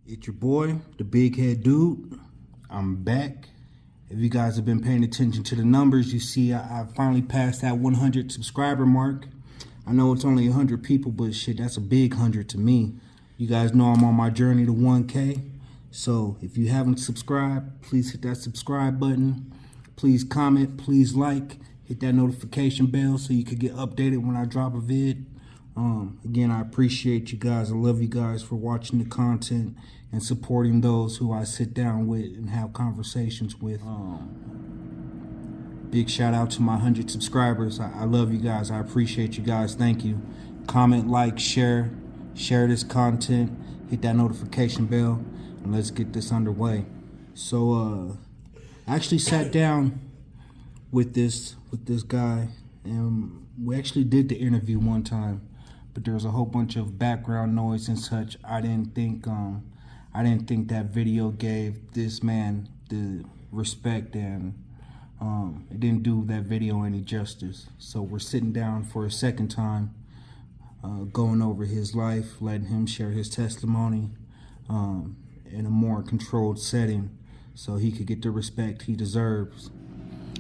It's your boy, the big head dude. I'm back. If you guys have been paying attention to the numbers, you see I finally passed that 100 subscriber mark. I know it's only 100 people, but shit, that's a big 100 to me. You guys know I'm on my journey to 1K. So if you haven't subscribed, please hit that subscribe button. Please comment, please like, hit that notification bell so you can get updated when I drop a vid. Again, I appreciate you guys. I love you guys for watching the content and supporting those who I sit down with and have conversations with. Big shout out to my 100 subscribers. I love you guys. I appreciate you guys. Thank you. Comment, like, share this content, hit that notification bell, and let's get this underway. So I actually sat down with this guy, and we actually did the interview one time, but there was a whole bunch of background noise and such. I didn't think that video gave this man the respect, and it didn't do that video any justice. So we're sitting down for a second time, going over his life, letting him share his testimony in a more controlled setting so he could get the respect he deserves.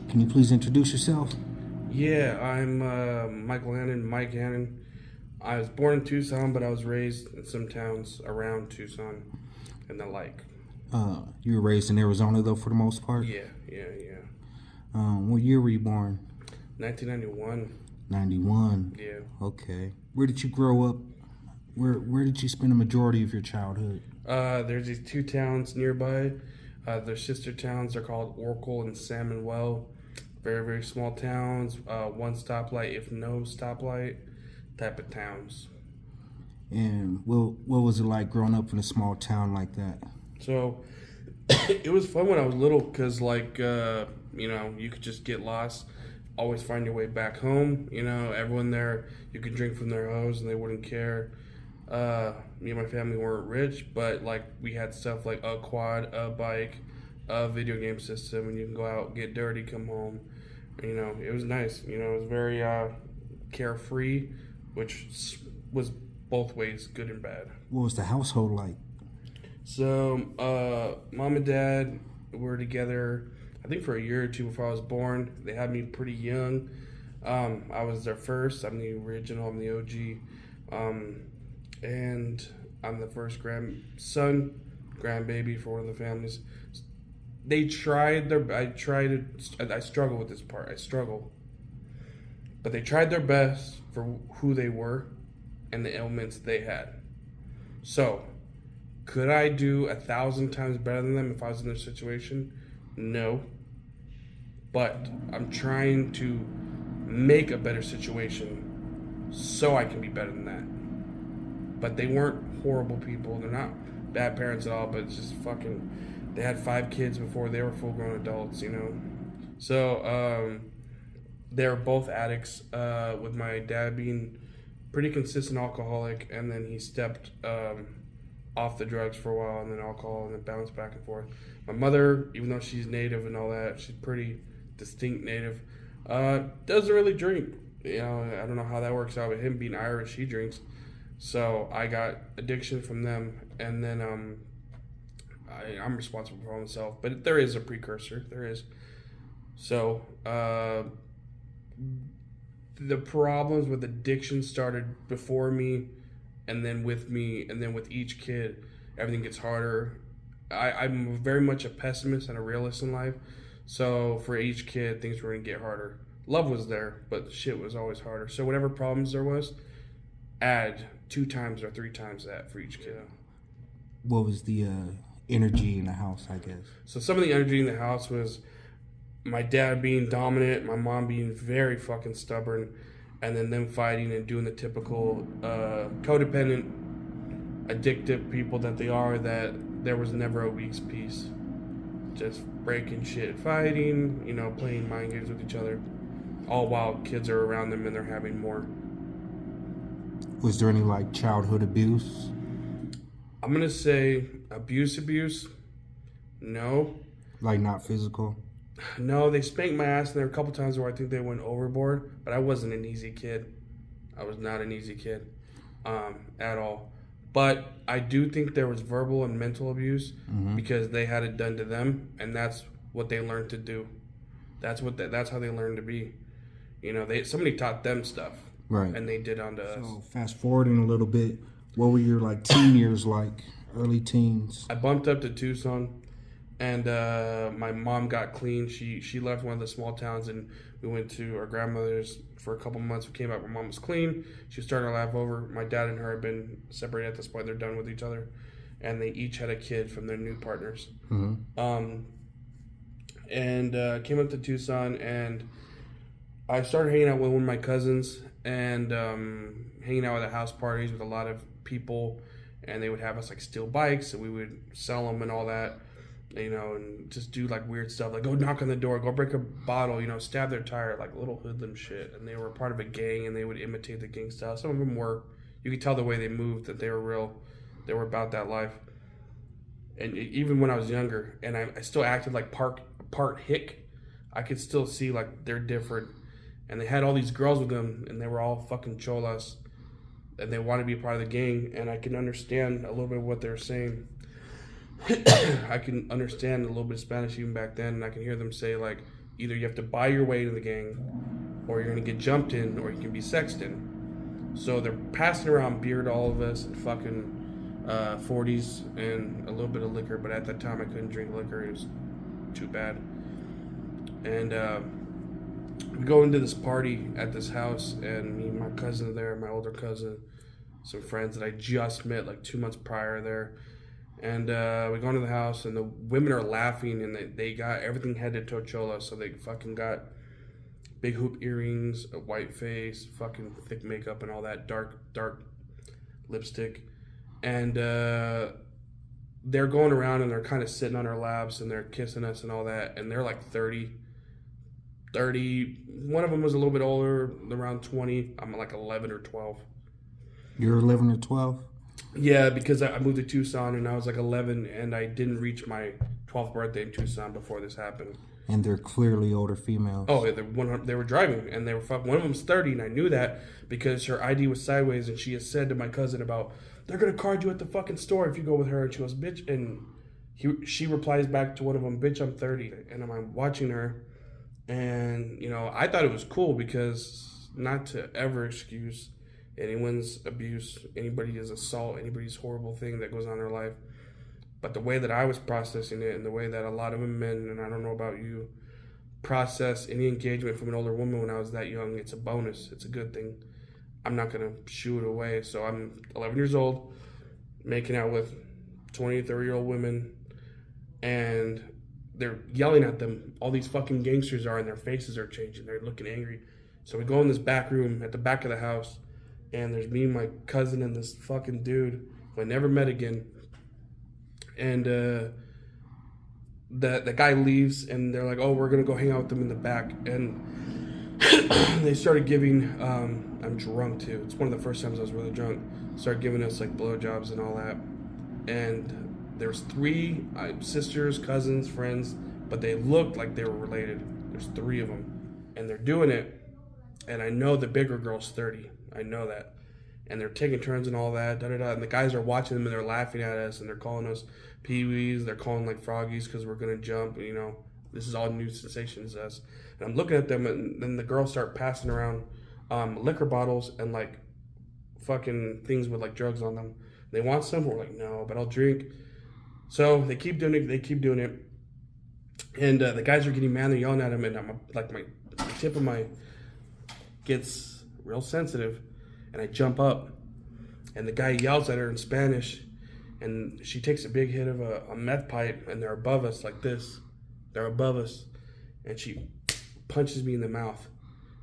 Can you please introduce yourself? Yeah, I'm Mike Hannon. I was born in Tucson, but I was raised in some towns around Tucson and the like. You were raised in Arizona, though, for the most part? Yeah. What year were you born? 1991. 91? Yeah. Okay. Where did you grow up? Where did you spend the majority of your childhood? There's these two towns nearby. They're sister towns. They're called Oracle and Salmon Well. Very, very small towns. One stoplight, if no stoplight, type of towns. And what was it like growing up in a small town like that? So it was fun when I was little because, you could just get lost, always find your way back home. Everyone there, you could drink from their hose and they wouldn't care. Me and my family weren't rich, but we had stuff like a quad, a bike, a video game system, and you can go out, get dirty, come home. It was nice. It was very carefree, which was both ways, good and bad. What was the household like? So, mom and dad were together, I think, for a year or two before I was born. They had me pretty young. I was their first. I'm the original. I'm the OG. And I'm the first grandbaby for one of the families. They tried I struggle with this part. I struggle. But they tried their best for who they were and the ailments they had. So, could I do 1,000 times better than them if I was in their situation? No. But I'm trying to make a better situation so I can be better than that. But they weren't horrible people. They're not bad parents at all, but it's just they had 5 kids before they were full-grown adults, So, they were both addicts, with my dad being pretty consistent alcoholic, and then he stepped off the drugs for a while, and then alcohol, and then bounced back and forth. My mother, even though she's native and all that, she's pretty distinct native, doesn't really drink. I don't know how that works out, but him being Irish, he drinks. So I got addiction from them, and then I'm responsible for myself. But there is a precursor. There is. So the problems with addiction started before me, and then with me, and then with each kid, everything gets harder. I'm very much a pessimist and a realist in life. So for each kid, things were going to get harder. Love was there, but shit was always harder. So whatever problems there was, add 2 times or 3 times that for each kid. What was the energy in the house, I guess? So some of the energy in the house was my dad being dominant, my mom being very fucking stubborn, and then them fighting and doing the typical codependent, addictive people that they are, that there was never a week's peace. Just breaking shit, fighting, playing mind games with each other, all while kids are around them and they're having more. Was there any childhood abuse? I'm going to say abuse. No. Not physical? No, they spanked my ass, and there were a couple times where I think they went overboard, but I wasn't an easy kid. I was not an easy kid at all. But I do think there was verbal and mental abuse because they had it done to them, and that's what they learned to do. That's how they learned to be. You know, somebody taught them stuff, Right. and they did onto us. So fast forwarding a little bit, what were your like teen years like? Early teens. I bumped up to Tucson, and my mom got clean. She left one of the small towns, and we went to our grandmother's for a couple months. We came back. My mom was clean. She was starting to laugh over. My dad and her had been separated at this point. They're done with each other, and they each had a kid from their new partners. And came up to Tucson, and I started hanging out with one of my cousins, and hanging out at house parties with a lot of people. And they would have us like steal bikes, and we would sell them and all that, you know, and just do like weird stuff, like go knock on the door, go break a bottle, you know, stab their tire, like little hoodlum shit. And they were part of a gang, and they would imitate the gang style. Some of them were, you could tell the way they moved that they were real, they were about that life. And even when I was younger, and I still acted like part hick, I could still see like they're different. And they had all these girls with them, and they were all fucking cholas. And they want to be a part of the gang, and I can understand a little bit of what they're saying. I can understand a little bit of Spanish even back then, and I can hear them say, like, either you have to buy your way into the gang, or you're going to get jumped in, or you can be sexed in. So they're passing around beer to all of us, and fucking 40s, and a little bit of liquor, but at that time I couldn't drink liquor. It was too bad. And we go into this party at this house, and me and my cousin are there, my older cousin, some friends that I just met like 2 months prior there. And we go into the house, and the women are laughing, and they got everything head to toe chola. So they fucking got big hoop earrings, a white face, fucking thick makeup and all that, dark lipstick. And they're going around, and they're kind of sitting on our laps, and they're kissing us and all that. And they're like 30. One of them was a little bit older, around 20. I'm like 11 or 12. You're 11 or 12? Yeah, because I moved to Tucson, and I was like 11, and I didn't reach my 12th birthday in Tucson before this happened. And they're clearly older females. Oh, yeah, they were driving, and they were one of them's 30, and I knew that because her ID was sideways, and she had said to my cousin about, they're going to card you at the fucking store if you go with her. And she goes, bitch, and she replies back to one of them, bitch, I'm 30. And I'm watching her. And, you know, I thought it was cool because not to ever excuse anyone's abuse, anybody's assault, anybody's horrible thing that goes on in their life. But the way that I was processing it, and the way that a lot of men, and I don't know about you, process any engagement from an older woman when I was that young, it's a bonus. It's a good thing. I'm not going to shoo it away. So I'm 11 years old, making out with 20, 30-year-old women, and they're yelling at them. All these fucking gangsters are, and their faces are changing. They're looking angry. So we go in this back room at the back of the house, and there's me and my cousin and this fucking dude who I never met again. And the guy leaves, and they're like, oh, we're going to go hang out with them in the back. And they started giving, I'm drunk too. It's one of the first times I was really drunk. Started giving us like blowjobs and all that. And there's 3 sisters, cousins, friends, but they looked like they were related. There's 3 of them, and they're doing it. And I know the bigger girl's 30. I know that. And they're taking turns and all that, And the guys are watching them, and they're laughing at us, and they're calling us peewees. They're calling like froggies because we're gonna jump. You know, this is all new sensations to us. And I'm looking at them, and then the girls start passing around liquor bottles and like fucking things with like drugs on them. They want some. We're like, no, but I'll drink. So they keep doing it. And the guys are getting mad. They're yelling at him, and I'm like, my tip of my gets real sensitive, and I jump up, and the guy yells at her in Spanish, and she takes a big hit of a meth pipe, and they're above us like this. They're above us, and she punches me in the mouth.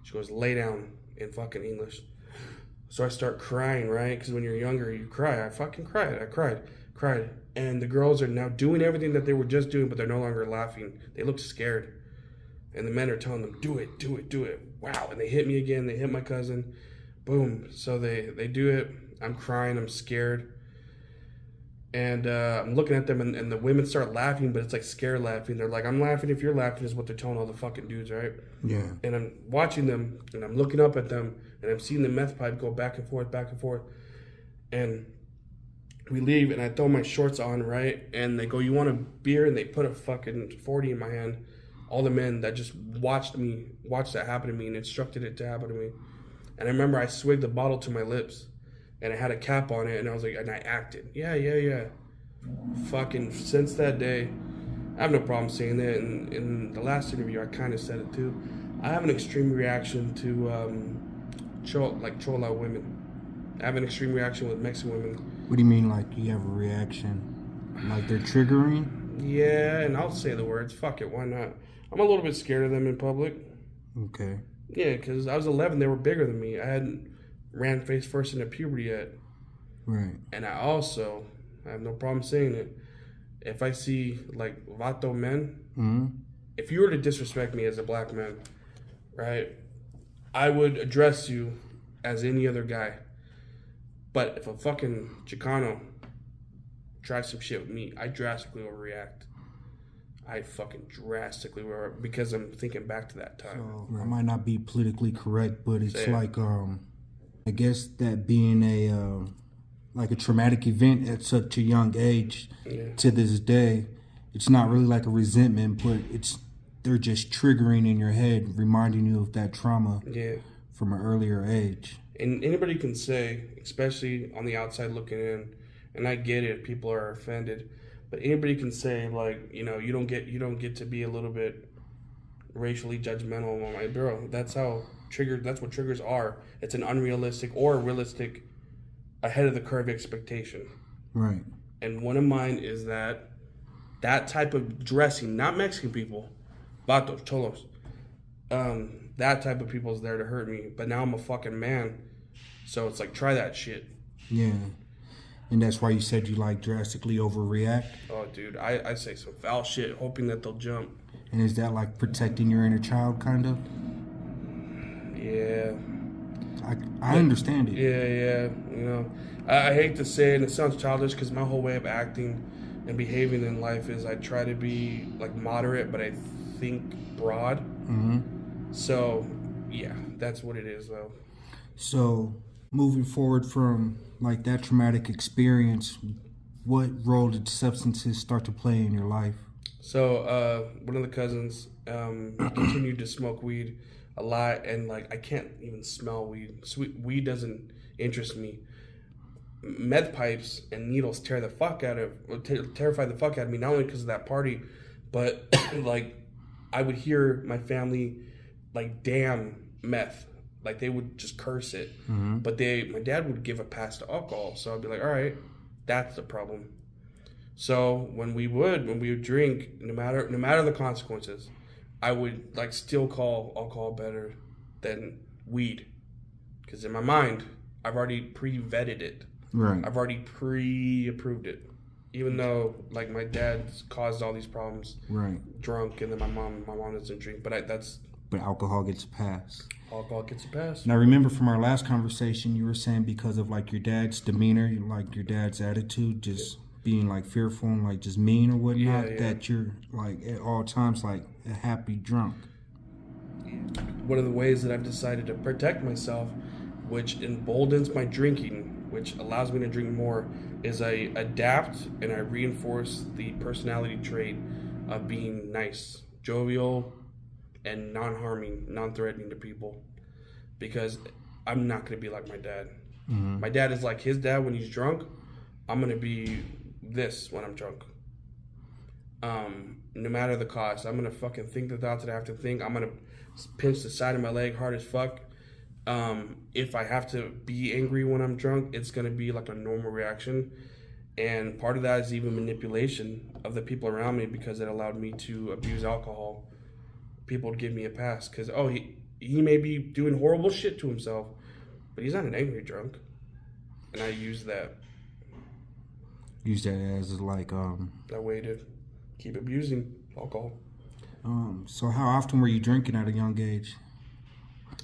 She goes, lay down, in fucking English. So I start crying, right? Because when you're younger, you cry. I fucking cried. I cried. And the girls are now doing everything that they were just doing, but they're no longer laughing. They look scared. And the men are telling them, do it. Wow. And they hit me again. They hit my cousin. Boom. So they do it. I'm crying. I'm scared. And I'm looking at them, and the women start laughing, but it's like scared laughing. They're like, I'm laughing if you're laughing is what they're telling all the fucking dudes, right? Yeah. And I'm watching them, and I'm looking up at them, and I'm seeing the meth pipe go back and forth. And we leave, and I throw my shorts on, right? And they go, "You want a beer?" And they put a fucking 40 in my hand. All the men that just watched that happen to me and instructed it to happen to me. And I remember I swigged the bottle to my lips, and it had a cap on it, and I was like, and I acted, yeah. Fucking since that day, I have no problem saying that. And in the last interview, I kind of said it too. I have an extreme reaction to chola women. I have an extreme reaction with Mexican women. What do you mean, like you have a reaction? Like they're triggering? Yeah, and I'll say the words. Fuck it, why not? I'm a little bit scared of them in public. Okay. Yeah, because I was 11, they were bigger than me. I hadn't ran face first into puberty yet. Right. And I have no problem saying it. If I see, like, vato men, if you were to disrespect me as a black man, right, I would address you as any other guy. But if a fucking Chicano tries some shit with me, I drastically overreact. I fucking drastically overreact because I'm thinking back to that time. So, I might not be politically correct, but it's like, I guess that being a traumatic event at such a young age, to this day, it's not really like a resentment, but they're just triggering in your head, reminding you of that trauma from an earlier age. And anybody can say, especially on the outside looking in, and I get it, people are offended, but anybody can say, like, you know, you don't get to be a little bit racially judgmental. I'm like, bro, that's what triggers are. It's an unrealistic or realistic, ahead of the curve expectation. Right. And one of mine is that type of dressing, not Mexican people, vatos, cholos, that type of people is there to hurt me. But now I'm a fucking man, so it's like, try that shit. Yeah. And that's why you said you like drastically overreact? Oh, dude, I say some foul shit hoping that they'll jump. And is that like protecting your inner child, kind of? Yeah. I understand it. Yeah. You know, I hate to say it, and it sounds childish because my whole way of acting and behaving in life is I try to be like moderate, but I think broad. So, yeah, that's what it is, though. So, moving forward from like that traumatic experience, what role did substances start to play in your life? So, one of the cousins continued to smoke weed a lot, and like I can't even smell weed. Weed doesn't interest me. Meth pipes and needles terrify the fuck out of me, not only because of that party, but like I would hear my family like damn meth, like they would just curse it. But my dad would give a pass to alcohol, so I'd be like, all right, that's the problem. So when we would drink, no matter the consequences, I would like still call alcohol better than weed, because in my mind I've already pre-vetted it. Right. I've already pre-approved it, even though like my dad's caused all these problems. Right. Drunk, and then my mom doesn't drink, but But alcohol gets a pass. Alcohol gets a pass. And I remember from our last conversation, you were saying because of like your dad's demeanor, like your dad's attitude, just being like fearful and like just mean or whatnot, that you're like at all times like a happy drunk. One of the ways that I've decided to protect myself, which emboldens my drinking, which allows me to drink more, is I adapt and I reinforce the personality trait of being nice, jovial, and non-harming, non-threatening to people, because I'm not going to be like my dad. My dad is like his dad when he's drunk. I'm going to be this when I'm drunk. No matter the cost, I'm going to fucking think the thoughts that I have to think. I'm going to pinch the side of my leg hard as fuck. If I have to be angry when I'm drunk, it's going to be like a normal reaction. And part of that is even manipulation of the people around me, because it allowed me to abuse alcohol. People would give me a pass because, he may be doing horrible shit to himself, but he's not an angry drunk. And I use that. Use that as like that way to keep abusing alcohol. So how often were you drinking at a young age?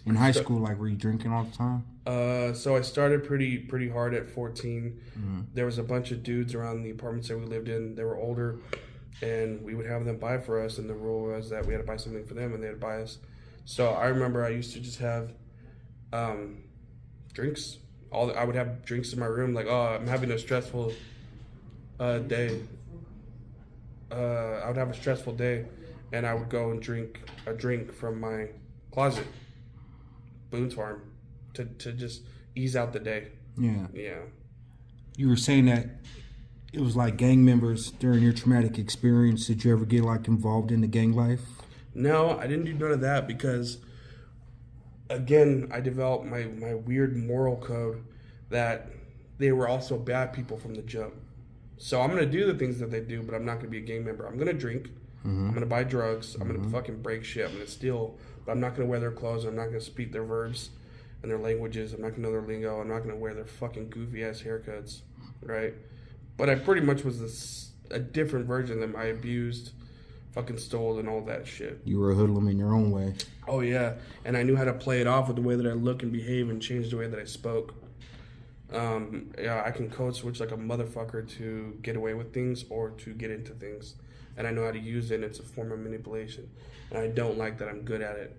In high school, like, were you drinking all the time? So I started pretty hard at 14. There was a bunch of dudes around the apartments that we lived in. They were older, and we would have them buy for us, and the rule was that we had to buy something for them, and they would buy us. So I remember I used to just have drinks. I would have drinks in my room, like, I'm having a stressful day. I would have a stressful day, and I would go and drink a drink from my closet, Boone's Farm, to just ease out the day. Yeah. Yeah. You were saying that it was like gang members during your traumatic experience. Did you ever get like involved in the gang life? No, I didn't do none of that because, again, I developed my weird moral code that they were also bad people from the jump. So I'm going to do the things that they do, but I'm not going to be a gang member. I'm going to drink. I'm going to buy drugs. I'm going to fucking break shit. I'm going to steal. But I'm not going to wear their clothes. I'm not going to speak their verbs and their languages. I'm not going to know their lingo. I'm not going to wear their fucking goofy-ass haircuts, right? But I pretty much was a different version of them. I abused, fucking stole, and all that shit. You were a hoodlum in your own way. Oh, yeah. And I knew how to play it off with the way that I look and behave and change the way that I spoke. Yeah, I can code switch like a motherfucker to get away with things or to get into things. And I know how to use it, and it's a form of manipulation. And I don't like that I'm good at it.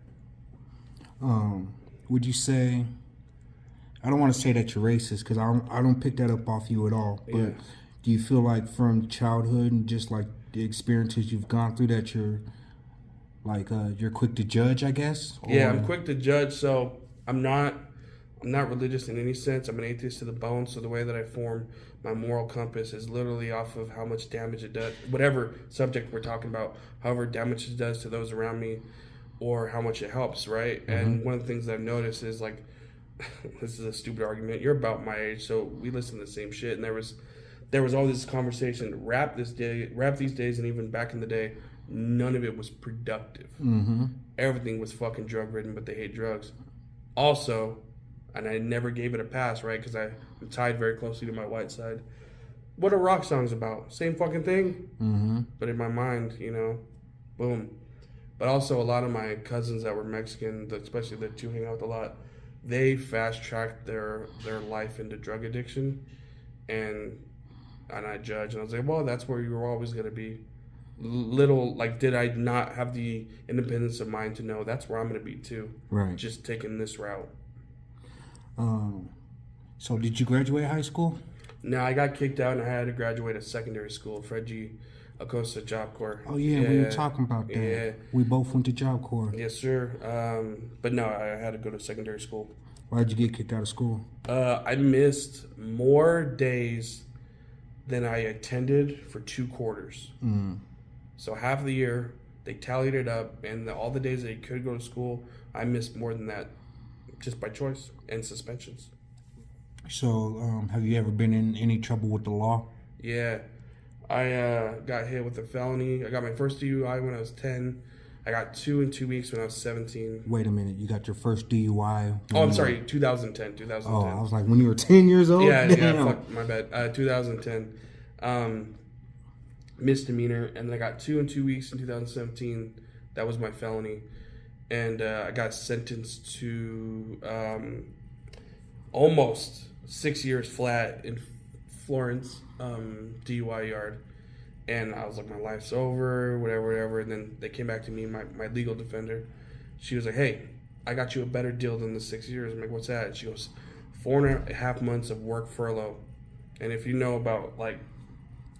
Would you say, I don't want to say that you're racist because I don't pick that up off you at all, but Yeah. do you feel like from childhood and just like the experiences you've gone through that you're like you're quick to judge, I guess? Yeah, I'm quick to judge, so I'm not religious in any sense. I'm an atheist to the bone, so the way that I form my moral compass is literally off of how much damage it does, whatever subject we're talking about, however damage it does to those around me or how much it helps, right? And one of the things that I've noticed is like, this is a stupid argument, you're about my age, so we listen to the same shit, and there was all this conversation, rap these days, and even back in the day, none of it was productive. Everything was fucking drug ridden, but they hate drugs. Also, and I never gave it a pass, right? Because I'm tied very closely to my white side. What are rock songs about? Same fucking thing. But in my mind, boom. But also a lot of my cousins that were Mexican, especially the two hang out with a lot, they fast tracked their life into drug addiction, and I judge, and I was like, well, that's where you were always gonna be. Little, like, did I not have the independence of mind to know that's where I'm gonna be too? Right. Just taking this route. So did you graduate high school? No, I got kicked out and I had to graduate a secondary school, Fred G. Acosta Job Corps. Oh yeah, we were talking about that. Yeah. We both went to Job Corps. Yes, sir. But no, I had to go to secondary school. Why'd you get kicked out of school? I missed more days than I attended for 2 quarters. So half of the year, they tallied it up, and all the days that you could go to school, I missed more than that just by choice and suspensions. So have you ever been in any trouble with the law? Yeah. I got hit with a felony. I got my first DUI when I was 10. I got 2 in 2 weeks when I was 17. Wait a minute, you got your first DUI? Oh, I'm sorry, 2010. Oh, I was like, when you were 10 years old? Yeah, Damn. fuck, my bad. 2010. Misdemeanor, and then I got 2 in 2 weeks in 2017. That was my felony. And I got sentenced to almost 6 years flat in Florence DUI yard. And I was like, my life's over, whatever. And then they came back to me, my legal defender. She was like, hey, I got you a better deal than the 6 years. I'm like, what's that? She goes, 4.5 months of work furlough. And if you know about, like...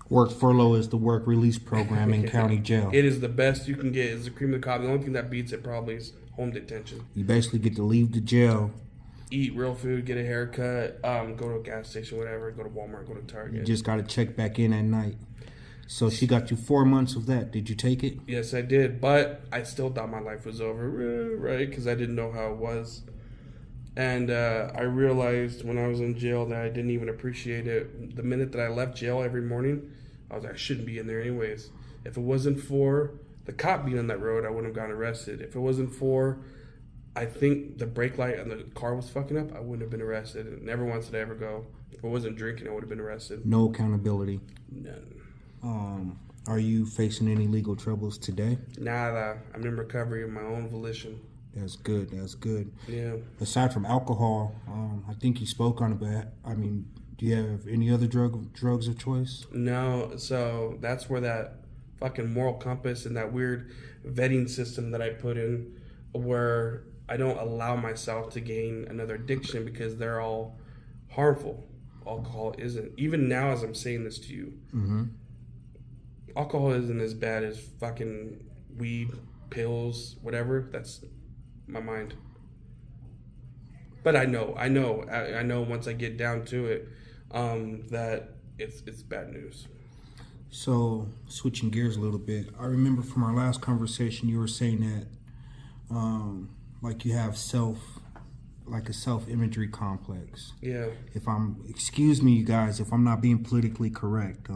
Work furlough is the work release program in county jail. It is the best you can get. It's the cream of the crop. The only thing that beats it probably is home detention. You basically get to leave the jail. Eat real food, get a haircut, go to a gas station, whatever, go to Walmart, go to Target. You just got to check back in at night. So she got you 4 months of that. Did you take it? Yes, I did. But I still thought my life was over, right? Because I didn't know how it was. And I realized when I was in jail that I didn't even appreciate it. The minute that I left jail every morning, I was like, I shouldn't be in there anyways. If it wasn't for the cop being on that road, I wouldn't have gotten arrested. If it wasn't for, I think, the brake light on the car was fucking up, I wouldn't have been arrested. And never once did I ever go. If I wasn't drinking, I would have been arrested. No accountability. None. Are you facing any legal troubles today? Nada. I'm in recovery of my own volition. That's good. That's good. Yeah. Aside from alcohol, I think you spoke on it, but I mean, do you have any other drugs of choice? No. So that's where that fucking moral compass and that weird vetting system that I put in, where I don't allow myself to gain another addiction because they're all harmful. alcohol isn't. Even now, as I'm saying this to you, alcohol isn't as bad as fucking weed, pills, whatever. That's my mind. But I know once I get down to it, that it's bad news. So, switching gears a little bit, I remember from our last conversation, you were saying that, like you have a self-imagery complex. Yeah. Excuse me, you guys, if I'm not being politically correct,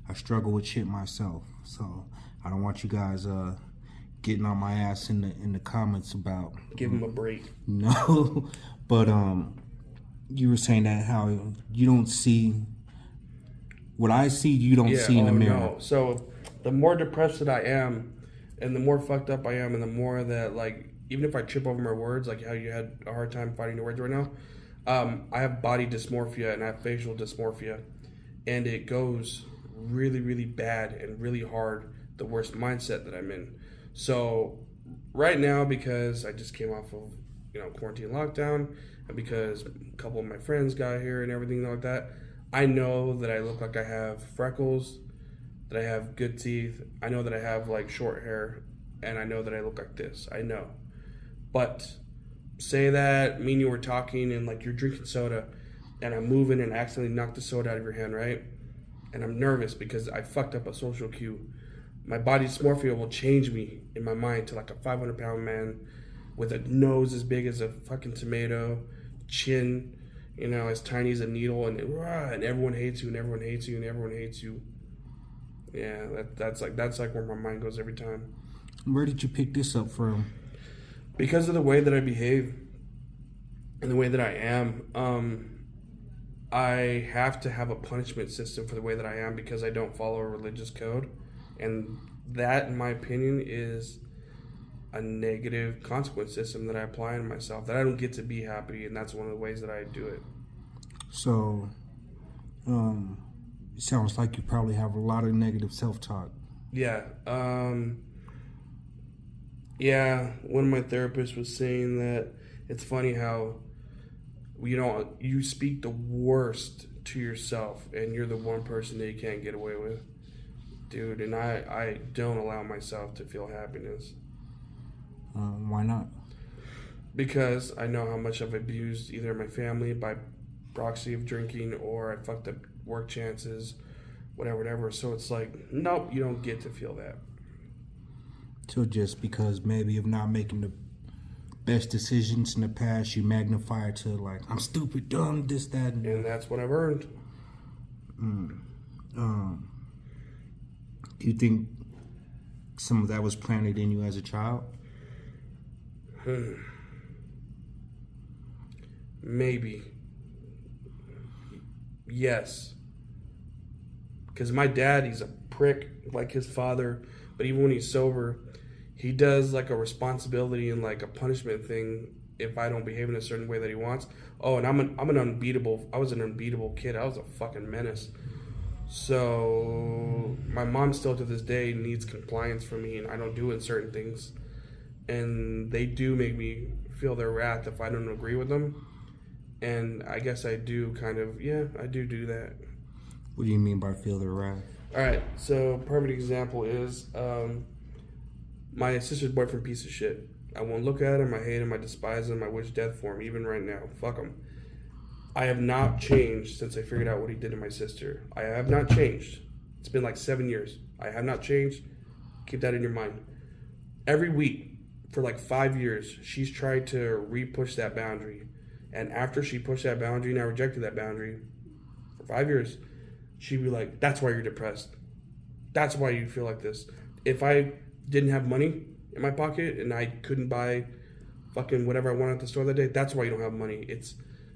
I struggle with shit myself. So, I don't want you guys, getting on my ass in the comments about. Give them a break. No, but, you were saying that how you don't see what I see, you don't see in the mirror. No. So the more depressed that I am, and the more fucked up I am, and the more that, like, even if I trip over my words, like how you had a hard time finding your words right now, I have body dysmorphia and I have facial dysmorphia, and it goes really, really bad and really hard, the worst mindset that I'm in. So right now, because I just came off of, quarantine lockdown, and because a couple of my friends got here and everything like that, I know that I look like I have freckles, that I have good teeth. I know that I have, like, short hair, and I know that I look like this. I know. But say that me and you were talking and, like, you're drinking soda, and I'm moving and accidentally knock the soda out of your hand, right? And I'm nervous because I fucked up a social cue. My body dysmorphia will change me in my mind to, like, a 500-pound man with a nose as big as a fucking tomato, chin, as tiny as a needle, and everyone hates you, and everyone hates you, and everyone hates you. Yeah, that's like where my mind goes every time. Where did you pick this up from? Because of the way that I behave and the way that I am. I have to have a punishment system for the way that I am because I don't follow a religious code, and that, in my opinion, is a negative consequence system that I apply on myself, that I don't get to be happy, and that's one of the ways that I do it. So, it sounds like you probably have a lot of negative self-talk. Yeah. Yeah, one of my therapists was saying that it's funny how, you speak the worst to yourself, and you're the one person that you can't get away with. Dude, and I don't allow myself to feel happiness. Why not? Because I know how much I've abused either my family by proxy of drinking, or I fucked up work chances, whatever. So it's like, nope, you don't get to feel that. So just because maybe of not making the best decisions in the past, you magnify it to, like, I'm stupid, dumb, this, that, and that's what I've earned. Do you think some of that was planted in you as a child? Maybe. Yes. Because my dad, he's a prick like his father, but even when he's sober, he does, like, a responsibility and, like, a punishment thing if I don't behave in a certain way that he wants. Oh, and I was an unbeatable kid. I was a fucking menace. So my mom still to this day needs compliance from me, and I don't do it in certain things. And they do make me feel their wrath if I don't agree with them. And I guess I do kind of, I do that. What do you mean by feel their wrath? All right, so a perfect example is my sister's boyfriend, piece of shit. I won't look at him, I hate him, I despise him, I wish death for him, even right now. Fuck him. I have not changed since I figured out what he did to my sister. I have not changed. It's been like 7 years. I have not changed. Keep that in your mind. Every week, for like 5 years, she's tried to re-push that boundary. And after she pushed that boundary and I rejected that boundary, for 5 years, she'd be like, that's why you're depressed. That's why you feel like this. If I didn't have money in my pocket and I couldn't buy fucking whatever I wanted at the store that day, that's why you don't have money.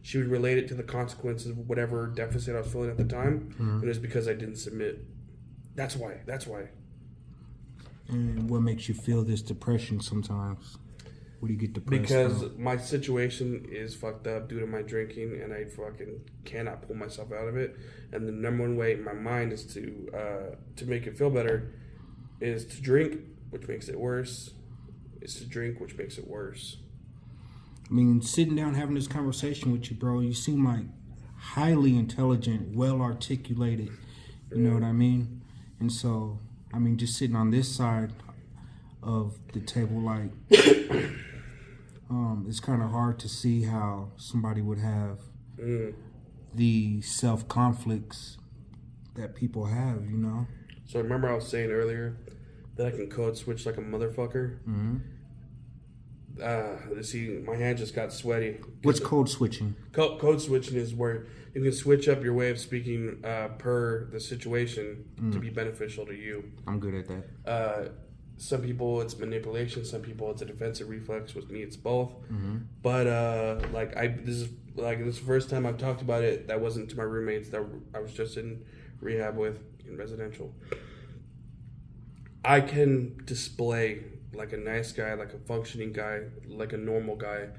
She would relate it to the consequences of whatever deficit I was feeling at the time, and it was because I didn't submit. That's why. And what makes you feel this depression sometimes? What do you get depressed Because from? my situation is fucked up due to my drinking, and I fucking cannot pull myself out of it. And the number one way in my mind is to make it feel better is to drink, which makes it worse. Is to drink, which makes it worse. I mean, sitting down having this conversation with you, bro, you seem like highly intelligent, well articulated. You know what I mean? And so, I mean, just sitting on this side of the table, like, it's kind of hard to see how somebody would have the self conflicts that people have, you know? So remember I was saying earlier that I can code switch like a motherfucker? See, my hand just got sweaty. What's code switching? Code switching is where you can switch up your way of speaking per the situation to be beneficial to you. I'm good at that. Some people it's manipulation. Some people it's a defensive reflex. With me, it's both. But this is the first time I've talked about it. That wasn't to my roommates that I was just in rehab with in residential. I can display like a nice guy, like a functioning guy, like a normal guy,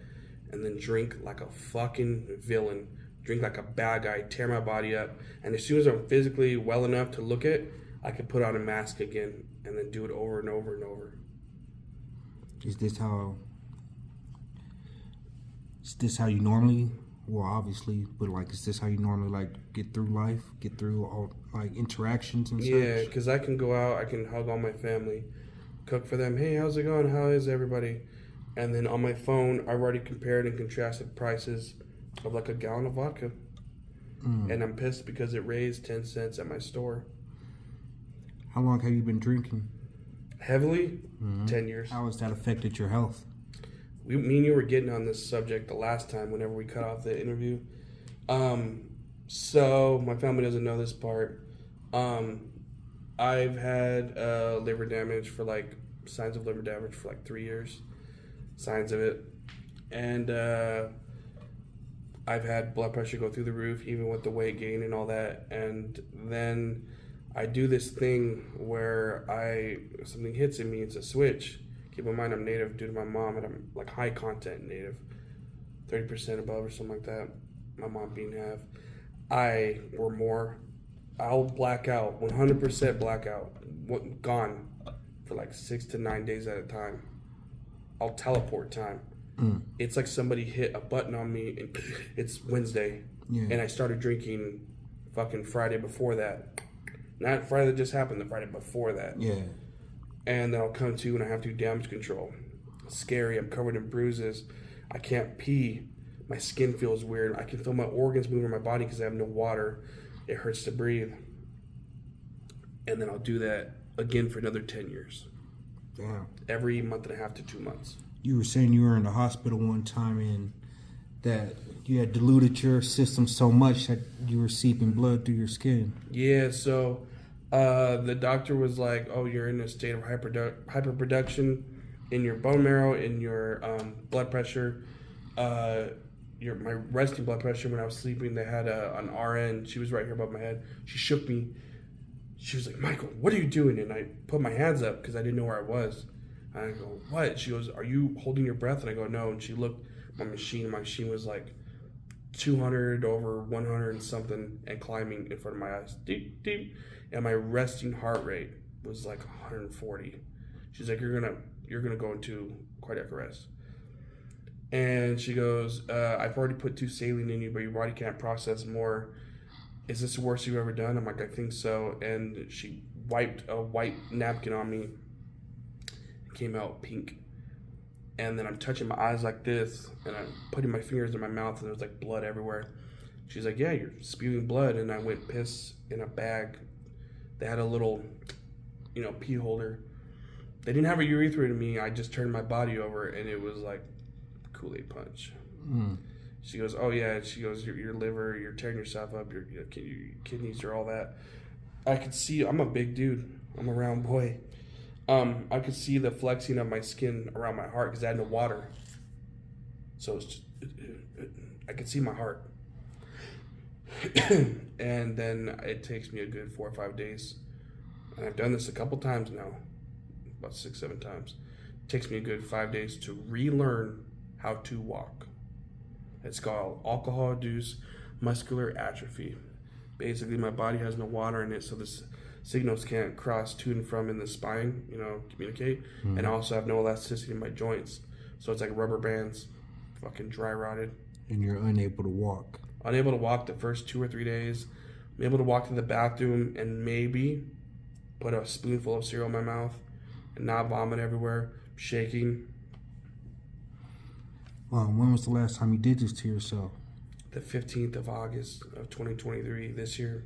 and then drink like a fucking villain. Drink like a bad guy, tear my body up, and as soon as I'm physically well enough to look at, I can put on a mask again, and then do it over and over and over. Is this how you normally? Well, obviously, but like, is this how you normally like get through life, get through all like interactions and such? Yeah, because I can go out, I can hug all my family, cook for them. Hey, how's it going? How is everybody? And then on my phone, I've already compared and contrasted prices of like a gallon of vodka. And I'm pissed because it raised 10 cents at my store. How long have you been drinking? Heavily? 10 years. How has that affected your health? Me and you were getting on this subject the last time whenever we cut off the interview. So my family doesn't know this part. I've had liver damage for like, signs of liver damage for like 3 years. Signs of it. And I've had blood pressure go through the roof, even with the weight gain and all that. And then I do this thing where something hits in me, it's a switch. Keep in mind I'm native due to my mom, and I'm like high content native, 30% above or something like that. My mom being half. I'll black out, 100% blackout, gone for like 6 to 9 days at a time. I'll teleport time. It's like somebody hit a button on me, and it's Wednesday, and I started drinking fucking Friday before that. Not Friday that just happened, the Friday before that. Yeah. And then I'll come to and I have to do damage control. It's scary. I'm covered in bruises. I can't pee. My skin feels weird. I can feel my organs moving in my body because I have no water. It hurts to breathe. And then I'll do that again for another 10 years. Damn. Every month and a half to 2 months. You were saying you were in the hospital one time and that you had diluted your system so much that you were seeping blood through your skin. Yeah, so the doctor was like, oh, you're in a state of hyperproduction in your bone marrow, in your blood pressure, my resting blood pressure. When I was sleeping, they had an RN. She was right here above my head. She shook me. She was like, Michael, what are you doing? And I put my hands up because I didn't know where I was. And I go, what? She goes, are you holding your breath? And I go, no. And she looked at my machine. My machine was like 200 over 100 and something and climbing in front of my eyes. Deep, deep. And my resting heart rate was like 140. She's like, you're gonna go into cardiac arrest. And she goes, I've already put 2 saline in you, but your body can't process more. Is this the worst you've ever done? I'm like, I think so. And she wiped a white napkin on me. It came out pink. And then I'm touching my eyes like this, and I'm putting my fingers in my mouth, and there's like blood everywhere. She's like, yeah, you're spewing blood. And I went piss in a bag. They had a little, pee holder. They didn't have a urethra to me. I just turned my body over, and it was like Kool-Aid punch. She goes, oh yeah. She goes, your liver, you're tearing yourself up. Your kidneys are all that. I could see. I'm a big dude. I'm a round boy. I could see the flexing of my skin around my heart because I had no water. So it's just, I could see my heart. And then it takes me a good 4 or 5 days. And I've done this a couple times now, about 6, 7 times. It takes me a good 5 days to relearn how to walk. It's called alcohol-induced muscular atrophy. Basically, my body has no water in it, so this signals can't cross to and from in the spine, communicate. And I also have no elasticity in my joints. So it's like rubber bands, fucking dry rotted. And you're unable to walk. unable to walk the first 2 or 3 days. I'm able to walk to the bathroom and maybe put a spoonful of cereal in my mouth and not vomit everywhere, shaking. When was the last time you did this to yourself? The 15th of August of 2023, this year.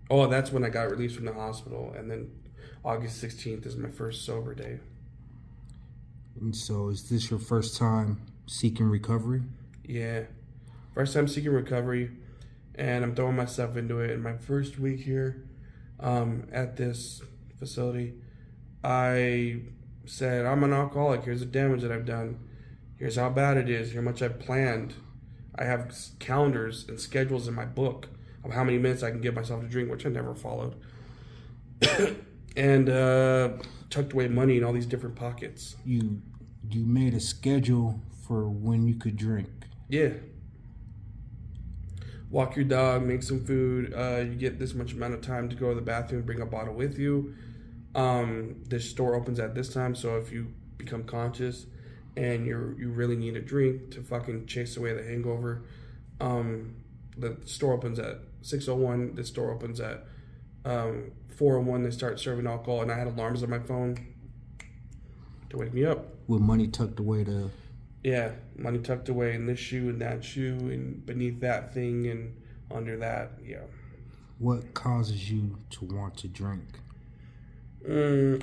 Oh, that's when I got released from the hospital. And then August 16th is my first sober day. And so is this your first time seeking recovery? Yeah. First time seeking recovery. And I'm throwing myself into it. In my first week here at this facility, I said, I'm an alcoholic. Here's the damage that I've done. Here's how bad it is. Here's how much I've planned. I have calendars and schedules in my book of how many minutes I can give myself to drink, which I never followed. And tucked away money in all these different pockets. You made a schedule for when you could drink. Yeah. Walk your dog, make some food. You get this much amount of time to go to the bathroom, bring a bottle with you. This store opens at this time, so if you become conscious and you really need a drink to fucking chase away the hangover, the store opens at 6:01. The store opens at 4:01. They start serving alcohol, and I had alarms on my phone to wake me up. With money tucked away to... Yeah, money tucked away in this shoe and that shoe and beneath that thing and under that, yeah. What causes you to want to drink?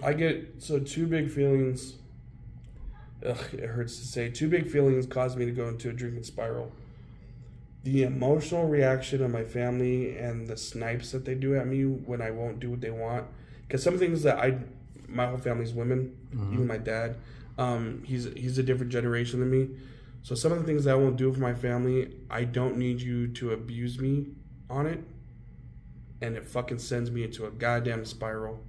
I get, two big feelings. Ugh, it hurts to say. Two big feelings cause me to go into a drinking spiral. The emotional reaction of my family and the snipes that they do at me when I won't do what they want. Because some things that my whole family's women, even my dad, he's a different generation than me. So some of the things that I won't do for my family, I don't need you to abuse me on it. And it fucking sends me into a goddamn spiral.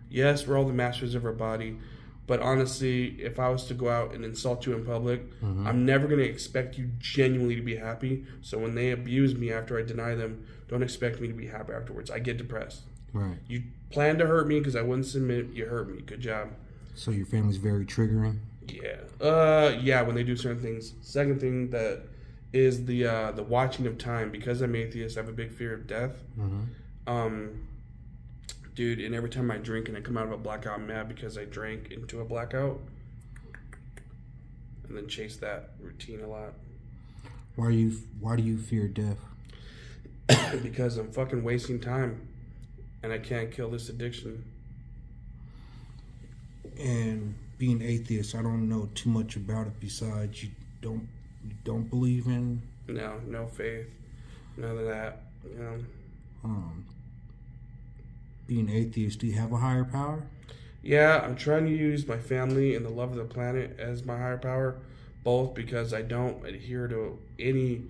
Yes, we're all the masters of our body. But honestly, if I was to go out and insult you in public, I'm never going to expect you genuinely to be happy. So when they abuse me after I deny them, don't expect me to be happy afterwards. I get depressed. Right. You planned to hurt me because I wouldn't submit. You hurt me. Good job. So your family's very triggering? Yeah. Yeah, when they do certain things. Second thing that is the watching of time. Because I'm atheist, I have a big fear of death. Dude, and every time I drink and I come out of a blackout, I'm mad because I drank into a blackout. And then chase that routine a lot. Why do you fear death? Because I'm fucking wasting time. And I can't kill this addiction. And being atheist, I don't know too much about it besides you don't believe in... No faith. None of that, you know. Being atheist, do you have a higher power? Yeah, I'm trying to use my family and the love of the planet as my higher power, both because I don't adhere to any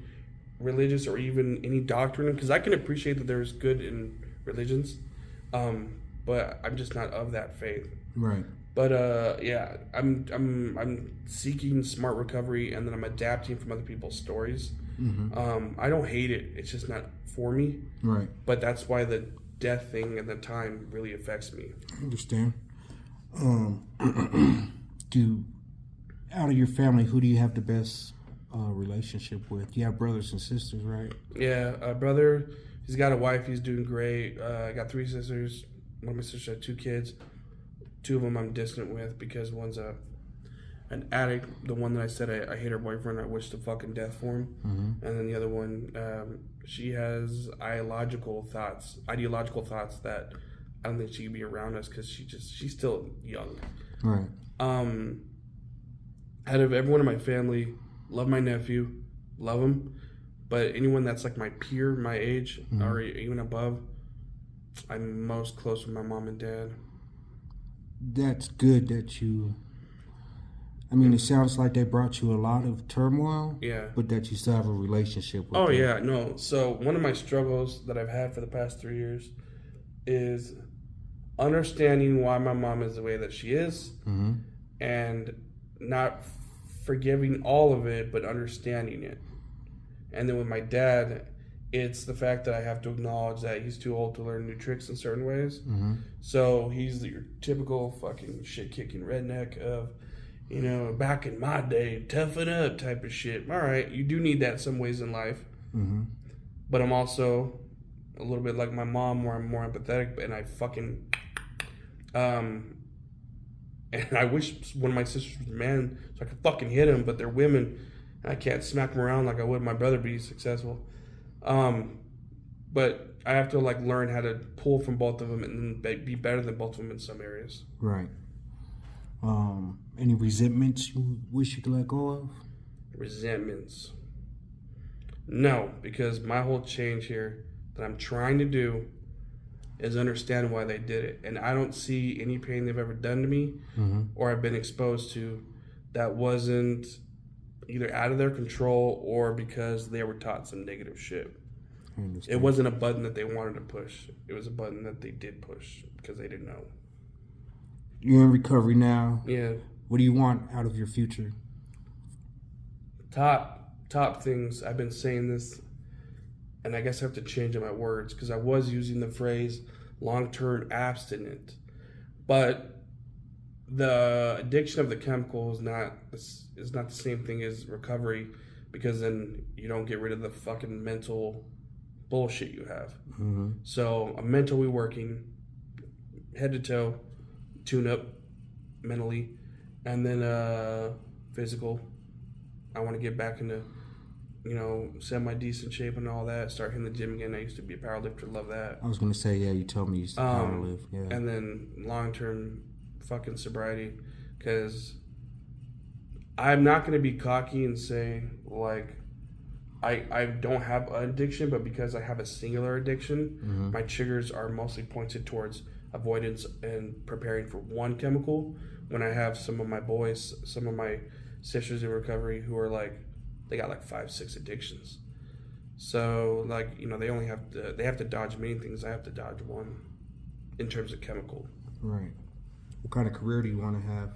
religious or even any doctrine, because I can appreciate that there's good in religions, but I'm just not of that faith. Right. But yeah, I'm seeking smart recovery, and then I'm adapting from other people's stories. I don't hate it; it's just not for me. Right. But that's why the death thing and the time really affects me. I understand. Out of your family, who do you have the best relationship with? You have brothers and sisters, right? Yeah, a brother, he's got a wife, he's doing great. I got 3 sisters. One of my sisters had 2 kids. 2 of them I'm distant with because one's an addict. The one that I said I hate her boyfriend, I wish to fucking death for him. And then the other one, she has ideological thoughts that I don't think she could be around us because she's still young. Right. Out of everyone in my family, love my nephew, love him, but anyone that's like my peer, my age, or even above, I'm most close with my mom and dad. That's good that you... I mean, it sounds like they brought you a lot of turmoil. Yeah. But that you still have a relationship with them. Oh, yeah, no. So one of my struggles that I've had for the past 3 years is understanding why my mom is the way that she is, and not forgiving all of it, but understanding it. And then with my dad, it's the fact that I have to acknowledge that he's too old to learn new tricks in certain ways. So he's your typical fucking shit-kicking redneck of, you know, back in my day, toughen up type of shit. All right, you do need that some ways in life. Mm-hmm. But I'm also a little bit like my mom, where I'm more empathetic, and I fucking, and I wish one of my sisters was a man so I could fucking hit him, but they're women, and I can't smack them around like I would my brother be successful. But I have to like learn how to pull from both of them and then be better than both of them in some areas. Right. Any resentments you wish you could let go of? Resentments. No, because my whole change here that I'm trying to do is understand why they did it. And I don't see any pain they've ever done to me or I've been exposed to that wasn't either out of their control or because they were taught some negative shit. It wasn't a button that they wanted to push. It was a button that they did push because they didn't know. You're in recovery now. Yeah. What do you want out of your future? Top things. I've been saying this, and I guess I have to change my words because I was using the phrase long-term abstinent, but the addiction of the chemical is not the same thing as recovery, because then you don't get rid of the fucking mental bullshit you have. Mm-hmm. So I'm mentally working, head to toe, tune up mentally, and then physical. I want to get back into, semi-decent shape and all that. Start hitting the gym again. I used to be a powerlifter. Love that. I was going to say, yeah, you told me you used to power lift. Yeah. And then long-term fucking sobriety, because I'm not going to be cocky and say, like, I don't have an addiction, but because I have a singular addiction, my triggers are mostly pointed towards avoidance and preparing for one chemical, when I have some of my boys, some of my sisters in recovery who are like, they got like 5-6 addictions. So like, they have to dodge many things. I have to dodge one in terms of chemical. Right. What kind of career do you want to have?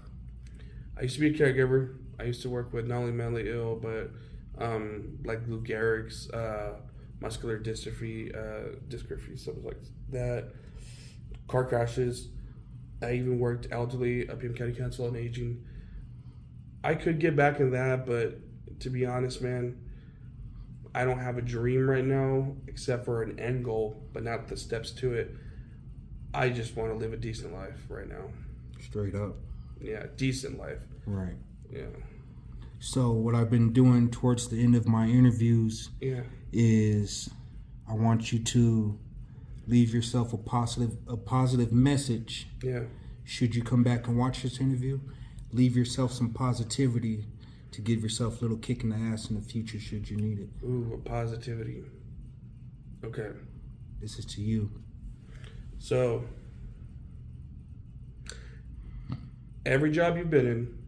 I used to be a caregiver. I used to work with not only mentally ill, but like Lou Gehrig's, muscular dystrophy, something like that, car crashes. I even worked elderly, Pima County Council on Aging. I could get back in that, but to be honest, man, I don't have a dream right now except for an end goal, but not the steps to it. I just want to live a decent life right now. Straight up. Yeah, decent life. Right. Yeah. So what I've been doing towards the end of my interviews is I want you to leave yourself a positive message. Yeah. Should you come back and watch this interview, leave yourself some positivity to give yourself a little kick in the ass in the future should you need it. Ooh, positivity. Okay. This is to you. So, every job you've been in,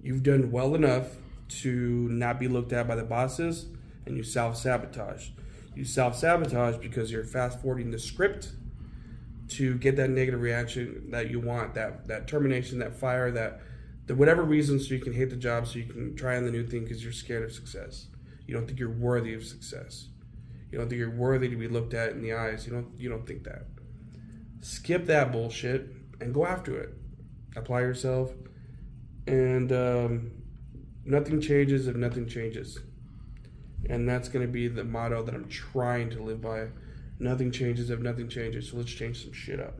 you've done well enough to not be looked at by the bosses, and you self-sabotage. You self-sabotage because you're fast-forwarding the script to get that negative reaction that you want, that termination, that fire, that whatever reason, so you can hate the job, so you can try on the new thing because you're scared of success. You don't think you're worthy of success. You don't think you're worthy to be looked at in the eyes. You don't think that. Skip that bullshit and go after it. Apply yourself, and nothing changes if nothing changes. And that's going to be the motto that I'm trying to live by. Nothing changes if nothing changes. So let's change some shit up.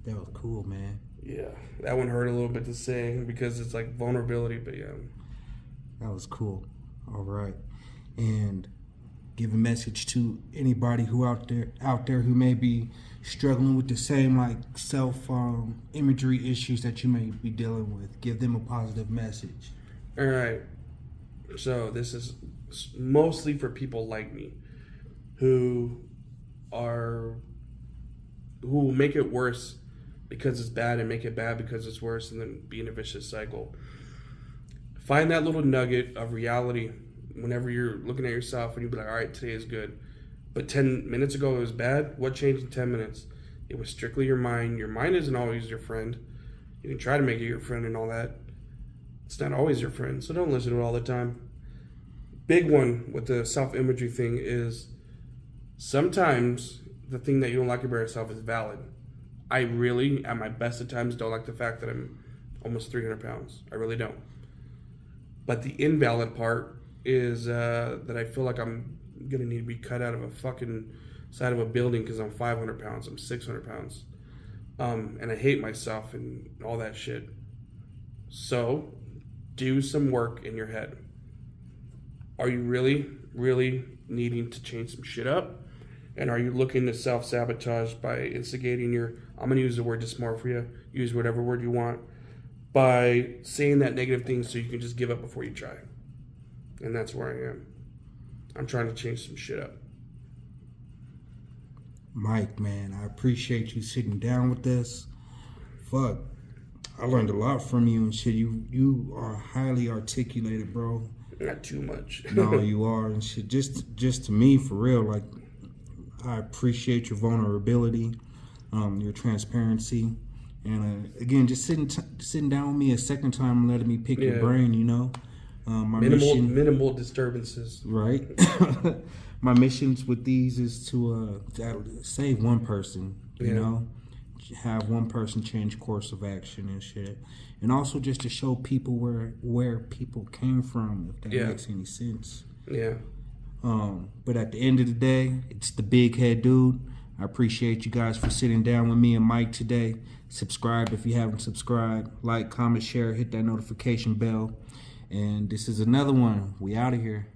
That was cool, man. Yeah, that one hurt a little bit to say because it's like vulnerability, but yeah. That was cool. All right. And give a message to anybody who out there who may be struggling with the same like self imagery issues that you may be dealing with. Give them a positive message. All right. So this is mostly for people like me who will make it worse because it's bad and make it bad because it's worse, and then be in a vicious cycle. Find that little nugget of reality whenever you're looking at yourself and you be like, all right, today is good, but 10 minutes ago it was bad. What changed in 10 minutes? It was strictly your mind. Your mind isn't always your friend. You can try to make it your friend and all that. It's not always your friend, so don't listen to it all the time. Big one with the self-imagery thing is sometimes the thing that you don't like about yourself is valid. I really, at my best at times, don't like the fact that I'm almost 300 pounds. I really don't. But the invalid part is that I feel like I'm gonna need to be cut out of a fucking side of a building because I'm 500 pounds, I'm 600 pounds, and I hate myself and all that shit. So do some work in your head. Are you really, really needing to change some shit up? And are you looking to self-sabotage by instigating your, I'm going to use the word dysmorphia, use whatever word you want, by saying that negative thing so you can just give up before you try? And that's where I am. I'm trying to change some shit up. Mike, man, I appreciate you sitting down with us. Fuck, I learned a lot from you and shit. You are highly articulated, bro. Not too much. No, you are and shit. Just to me, for real, like, I appreciate your vulnerability, your transparency, and again, just sitting down with me a second time and letting me pick your brain. You know, my minimal disturbances. Right. My missions with these is to save one person. You know, have one person change course of action and shit, and also just to show people where people came from, if that makes any sense. Yeah. But at the end of the day, it's the big head dude. I appreciate you guys for sitting down with me and Mike today. Subscribe if you haven't subscribed. Like, comment, share, hit that notification bell. And this is another one. We out of here.